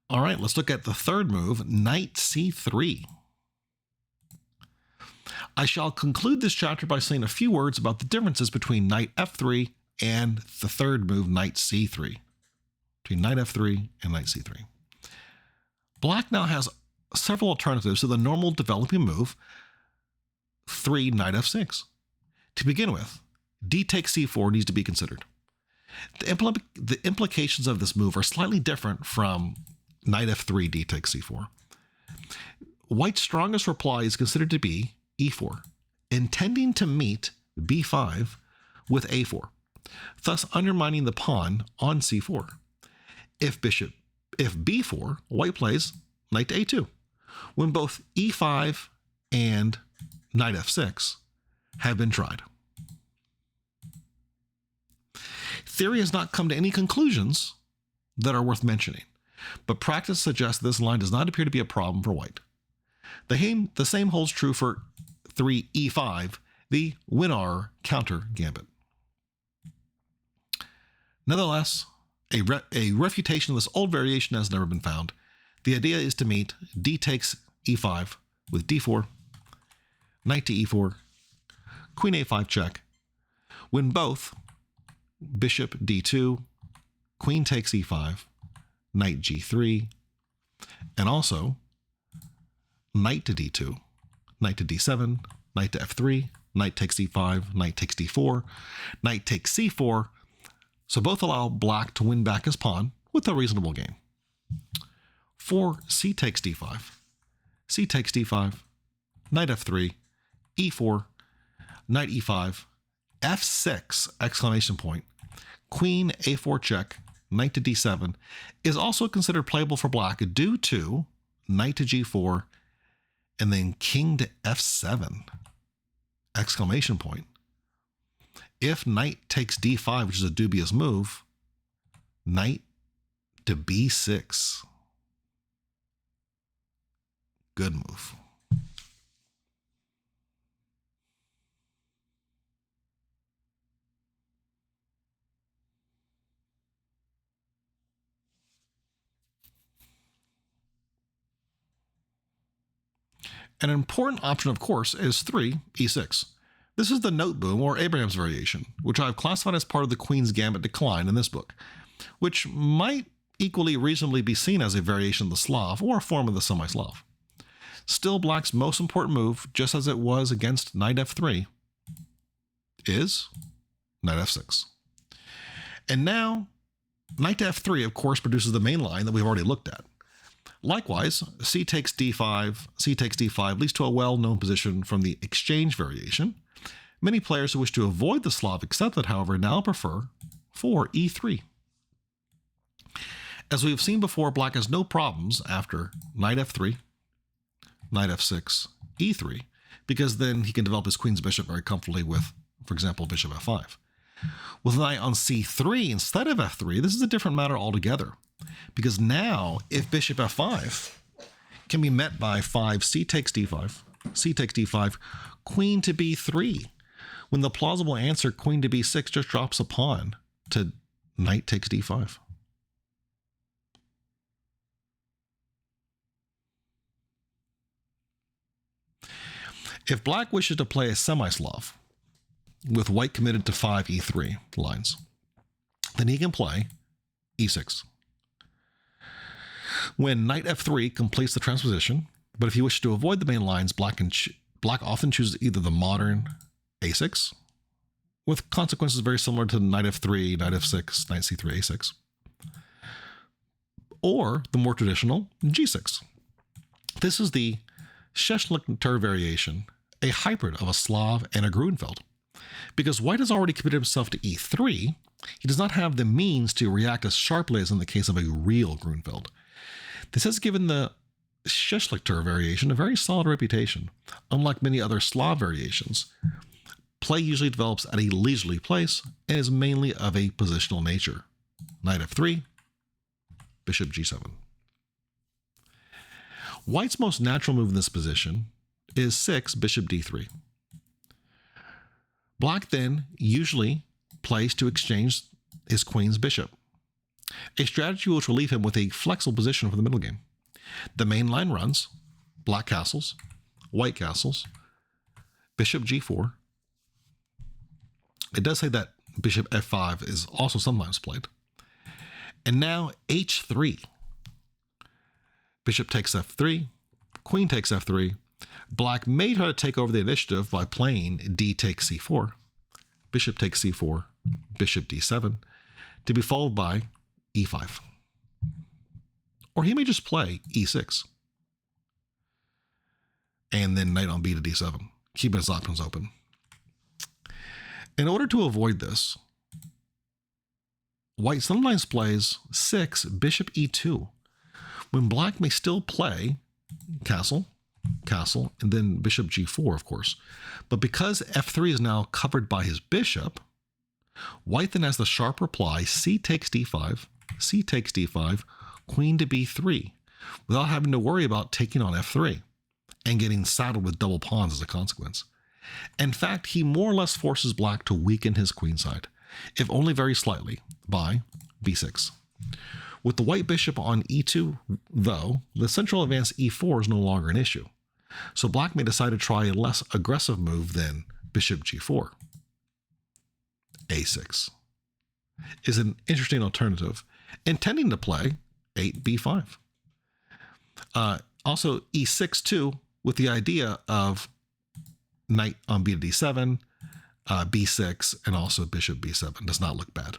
All right, let's look at the third move, knight c3. I shall conclude this chapter by saying a few words about the differences between knight f3 and the third move, knight c3. Between knight f3 and knight c3. Black now has several alternatives to the normal developing move, 3 knight f6. To begin with, d takes c4 needs to be considered. The implications of this move are slightly different from knight f3, d takes c4. White's strongest reply is considered to be e4, intending to meet b5 with a4, thus undermining the pawn on c4. If b4, white plays knight to a2, when both e5 and knight f6 have been tried. Theory has not come to any conclusions that are worth mentioning, but practice suggests this line does not appear to be a problem for white. The same holds true for 3e5, the Winawer Counter Gambit. Nevertheless, a refutation of this old variation has never been found. The idea is to meet d takes e5 with d4, knight to e4, queen a5 check, when both bishop d2, queen takes e5, knight g3, and also knight to d2, knight to d7, knight to f3, knight takes e5, knight takes d4, knight takes c4, so both allow black to win back his pawn with a reasonable game. For c takes d5, c takes d5, knight f3, e4, knight e5, f6, exclamation point, queen a4 check, knight to d7 is also considered playable for black due to knight to g4 and then king to f7, exclamation point. If knight takes d5, which is a dubious move, knight to b6. Good move. An important option, of course, is 3 e6. This is the Noteboom or Abraham's variation, which I've classified as part of the Queen's Gambit decline in this book, which might equally reasonably be seen as a variation of the Slav or a form of the Semi-Slav. Still, black's most important move, just as it was against knight f3, is knight f6. And now, knight to f3, of course, produces the main line that we've already looked at. Likewise, c takes d5 leads to a well-known position from the exchange variation. Many players who wish to avoid the Slav accept it, however, now prefer 4 e3. As we have seen before, black has no problems after knight f3, knight f6, e3, because then he can develop his queen's bishop very comfortably with, for example, bishop f5. With knight on c3 instead of f3, this is a different matter altogether, because now if bishop f5 can be met by 5 c takes d5, queen to b3, when the plausible answer queen to b6 just drops a pawn to knight takes d5. If black wishes to play a semi-Slav with white committed to 5 e3 lines, then he can play e6. When knight f3 completes the transposition, but if he wishes to avoid the main lines, black often chooses either the modern a6, with consequences very similar to knight f3, knight f6, knight c3, a6, or the more traditional g6. This is the Szechlik-Tur variation, a hybrid of a Slav and a Grunfeld. Because white has already committed himself to e3, he does not have the means to react as sharply as in the case of a real Grunfeld. This has given the Szechlik-Tur variation a very solid reputation. Unlike many other Slav variations, play usually develops at a leisurely pace and is mainly of a positional nature. Knight f3, bishop g7. White's most natural move in this position is 6 bishop d3. Black then usually plays to exchange his queen's bishop. a strategy which will leave him with a flexible position for the middle game. The main line runs black castles, white castles, bishop g4. It does say that bishop f5 is also sometimes played. And now h3. Bishop takes f3, queen takes f3. Black may try to take over the initiative by playing d takes c4, bishop takes c4, bishop d7, to be followed by e5. Or he may just play e6. And then knight on b to d7, keeping his options open. In order to avoid this, white sometimes plays 6, bishop e2, when black may still play castle, castle, and then bishop g4, of course. But because f3 is now covered by his bishop, white then has the sharp reply c takes d5, c takes d5, queen to b3, without having to worry about taking on f3 and getting saddled with double pawns as a consequence. In fact, he more or less forces black to weaken his queenside, if only very slightly, by b6. With the white bishop on e2, though, the central advance e4 is no longer an issue. So black may decide to try a less aggressive move than bishop g4. a6 is an interesting alternative, intending to play 8b5. Also e6 too, with the idea of knight on b to d7, b6, and also bishop b7 does not look bad.